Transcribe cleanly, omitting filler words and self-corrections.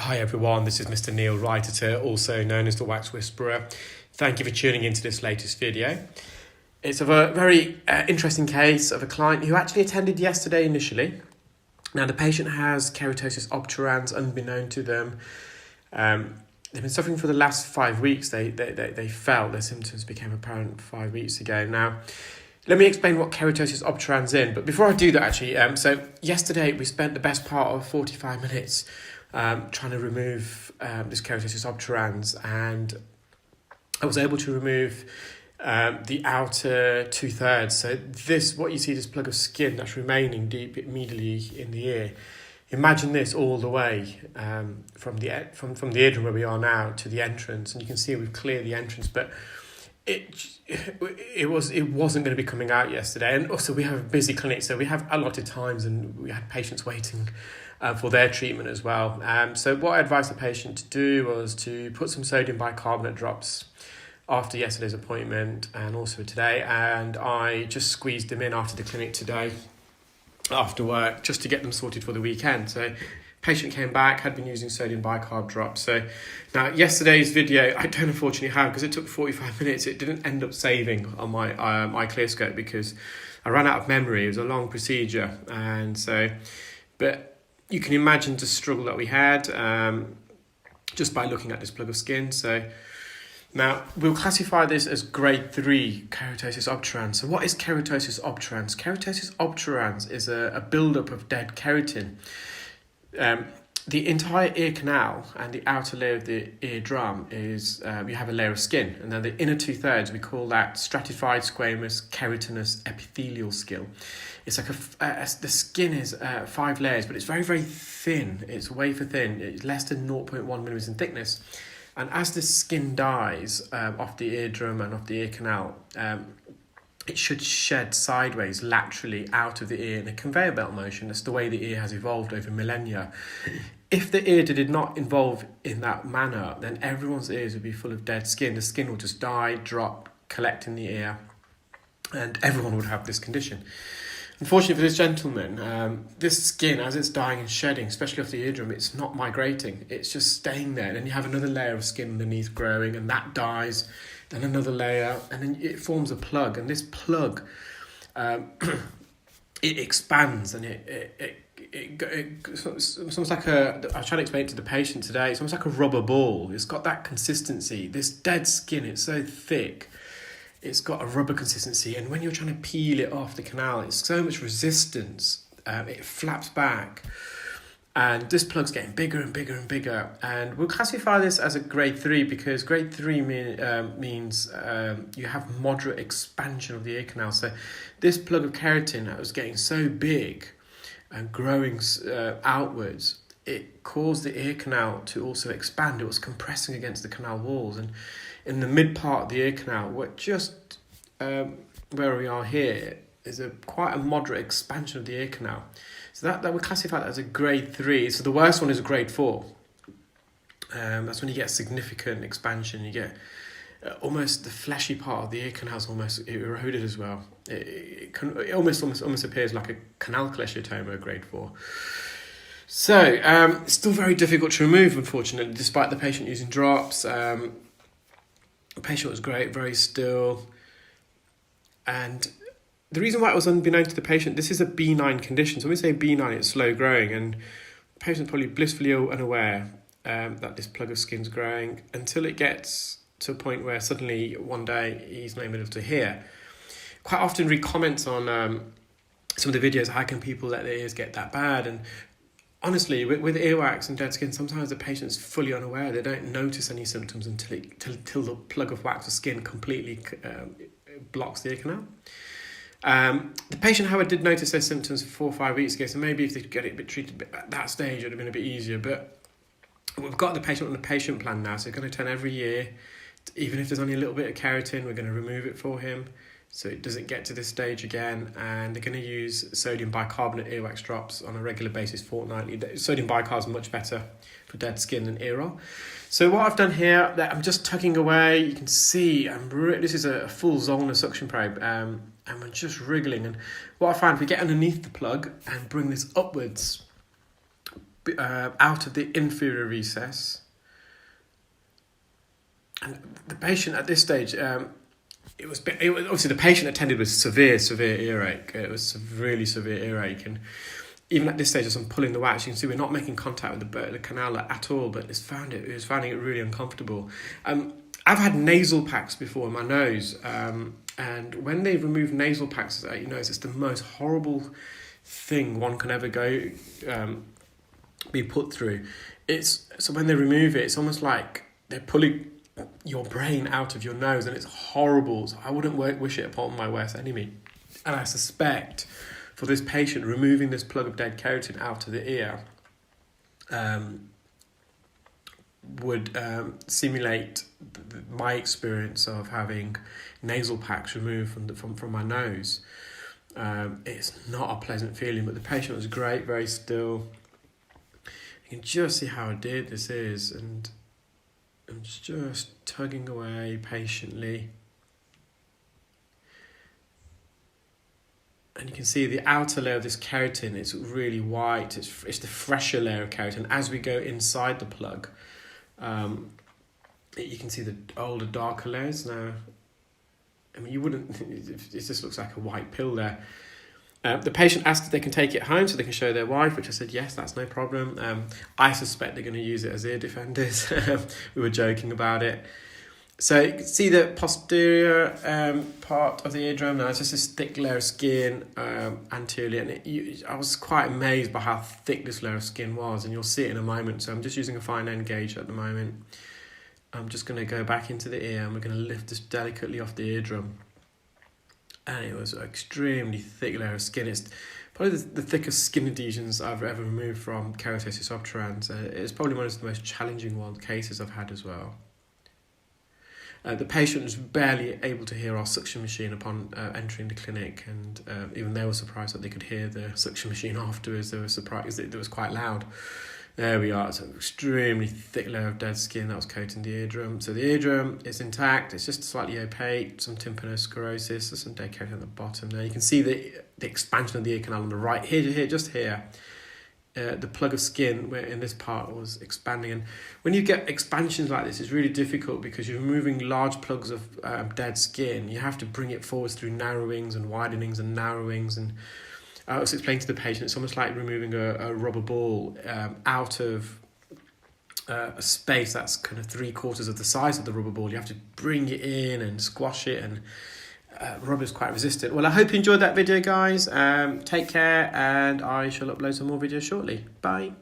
Hi everyone, this is Mr. Neil Writer, also known as the Wax Whisperer. Thank you for tuning into this latest video. It's of a very interesting case of a client who actually attended yesterday initially. Now the patient has keratosis obturans unbeknown to them. They've been suffering for the last 5 weeks. They felt their symptoms became apparent 5 weeks ago. Now, let me explain what keratosis obturans is. But before I do that, actually, so yesterday we spent the best part of 45 minutes trying to remove this keratosis obturans, and I was able to remove the outer 2/3. So this, what you see, this plug of skin that's remaining deep immediately in the ear. Imagine this all the way from the eardrum where we are now to the entrance, and you can see we've cleared the entrance, but it wasn't going to be coming out yesterday. And also we have a busy clinic, so we have allotted times, and we had patients waiting for their treatment as well. So what I advised the patient to do was to put some sodium bicarbonate drops after yesterday's appointment and also today, and I just squeezed them in after the clinic today after work just to get them sorted for the weekend. So patient came back, had been using sodium bicarb drops. So now yesterday's video I don't unfortunately have, because it took 45 minutes. It didn't end up saving on my ClearScope because I ran out of memory. It was a long procedure, and so, but you can imagine the struggle that we had just by looking at this plug of skin. So now we'll classify this as grade 3 keratosis obturans. So what is keratosis obturans? Keratosis obturans is a buildup of dead keratin. The entire ear canal and the outer layer of the eardrum is, you have a layer of skin, and then the inner 2/3, we call that stratified squamous keratinous epithelial skin. It's like the skin is 5 layers, but it's very, very thin. It's wafer thin. It's less than 0.1 millimeters in thickness. And as the skin dies off the eardrum and off the ear canal, it should shed sideways, laterally out of the ear in a conveyor belt motion. That's the way the ear has evolved over millennia. If the ear did not evolve in that manner, then everyone's ears would be full of dead skin. The skin will just die, drop, collect in the ear, and everyone would have this condition. Unfortunately for this gentleman, this skin, as it's dying and shedding, especially off the eardrum, it's not migrating. It's just staying there. And then you have another layer of skin underneath growing, and that dies. Then another layer, and then it forms a plug. And this plug, it expands, and it's almost like I was trying to explain it to the patient today. It's almost like a rubber ball. It's got that consistency. This dead skin, it's so thick. It's got a rubber consistency, and when you're trying to peel it off the canal, it's so much resistance. It flaps back, and this plug's getting bigger and bigger and bigger. And we'll classify this as a grade 3 because grade 3 means you have moderate expansion of the ear canal. So this plug of keratin that was getting so big and growing outwards, it caused the ear canal to also expand. It was compressing against the canal walls, and in the mid part of the ear canal, just where we are here, is quite a moderate expansion of the ear canal. So that we classify that as a grade 3. So the worst one is a grade 4. That's when you get significant expansion. You get almost the fleshy part of the ear canal is almost eroded as well. It almost appears like a canal cholesteatoma, grade 4. So it's still very difficult to remove, unfortunately, despite the patient using drops. The patient was great, very still. And the reason why it was unbeknown to the patient, this is a benign condition. So when we say benign, it's slow growing, and the patient's probably blissfully unaware that this plug of skin's growing until it gets to a point where suddenly one day he's not even able to hear. Quite often read comments on some of the videos, how can people let their ears get that bad? And honestly, with earwax and dead skin, sometimes the patient's fully unaware. They don't notice any symptoms until the plug of wax or skin completely blocks the ear canal. The patient, however, did notice their symptoms 4 or 5 weeks ago, so maybe if they could get it a bit treated at that stage, it would have been a bit easier. But we've got the patient on a patient plan now, so we're going to turn every year. Even if there's only a little bit of keratin, we're going to remove it for him so it doesn't get to this stage again. And they're going to use sodium bicarbonate earwax drops on a regular basis fortnightly. Sodium bicarb is much better for dead skin than ear roll. So what I've done here, I'm just tugging away. You can see this is a full Zollner suction probe, and we're just wriggling. And what I find, if we get underneath the plug and bring this upwards, out of the inferior recess. And the patient at this stage, it was obviously the patient attended with severe earache. It was a really severe earache, and even at this stage, as I'm pulling the wax, you can see we're not making contact with the canal at all. But it was finding it really uncomfortable. I've had nasal packs before in my nose, and when they remove nasal packs out your nose, it's the most horrible thing one can ever be put through. So when they remove it, it's almost like they're pulling your brain out of your nose, and it's horrible. So I wouldn't wish it upon my worst enemy. And I suspect for this patient, removing this plug of dead keratin out of the ear would simulate my experience of having nasal packs removed from my nose. It's not a pleasant feeling, but the patient was great, very still. You can just see how deep this is, and I'm just tugging away patiently. And you can see the outer layer of this keratin, it's really white, it's the fresher layer of keratin. As we go inside the plug, you can see the older, darker layers. Now, I mean, you wouldn't, it just looks like a white pill there. The patient asked if they can take it home so they can show their wife, which I said, yes, that's no problem. I suspect they're going to use it as ear defenders. We were joking about it. So you can see the posterior part of the eardrum. Now it's just this thick layer of skin anteriorly, and I was quite amazed by how thick this layer of skin was, and you'll see it in a moment. So I'm just using a fine end gauge at the moment. I'm just going to go back into the ear, and we're going to lift this delicately off the eardrum. And it was an extremely thick layer of skin. It's probably the thickest skin adhesions I've ever removed from keratosis obturans. It's probably one of the most challenging cases I've had as well. The patient was barely able to hear our suction machine upon entering the clinic, and even they were surprised that they could hear the suction machine afterwards. They were surprised that it was quite loud. There we are. It's an extremely thick layer of dead skin that was coating the eardrum. So the eardrum is intact. It's just slightly opaque, some tympanosclerosis, there's some dead keratin at the bottom there. You can see the expansion of the ear canal on the right, here, just here. The plug of skin where in this part was expanding, and when you get expansions like this, it's really difficult because you're removing large plugs of dead skin. You have to bring it forwards through narrowings and widenings and narrowings, and I was explaining to the patient it's almost like removing a rubber ball out of a space that's kind of 3/4 of the size of the rubber ball. You have to bring it in and squash it, and rubber is quite resistant. Well, I hope you enjoyed that video, guys. Take care, and I shall upload some more videos shortly. Bye.